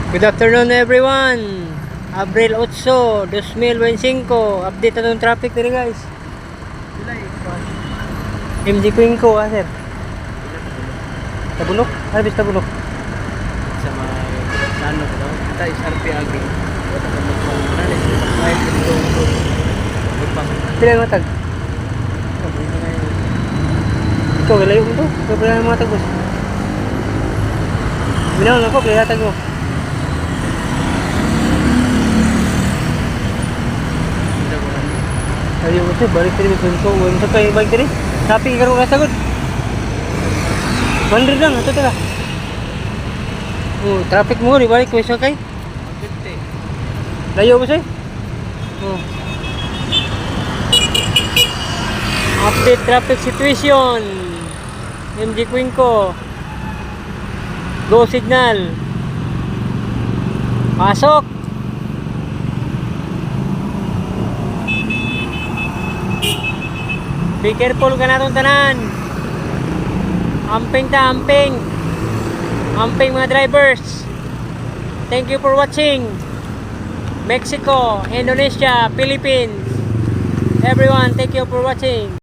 Good afternoon everyone. Abril 8, 2025. Update na itong traffic dito guys. MG Quinco sir. Tabulok? Ano bis tabulok? Sa may ano ko daw. Kita SRP Agri. Pila yung matag? Ikaw, ilayo mo ito. Ikaw pala yung matag boss. Binawal ako, kaya yatag mo. Ayaw mo siya, balik tiri may Quinco. Huwag mo sa kayo balik tiri. Tapi ikaw ka sagot. 100 lang, ito tira. Oh, traffic mo, di balik ko sa kay. 50. Layo mo siya. Oh. Update traffic situation. MG Quinco. Go signal. Pasok. Be careful ka na itong tanan. Amping ta, amping. Amping mga drivers. Thank you for watching. Mexico, Indonesia, Philippines. Everyone, thank you for watching.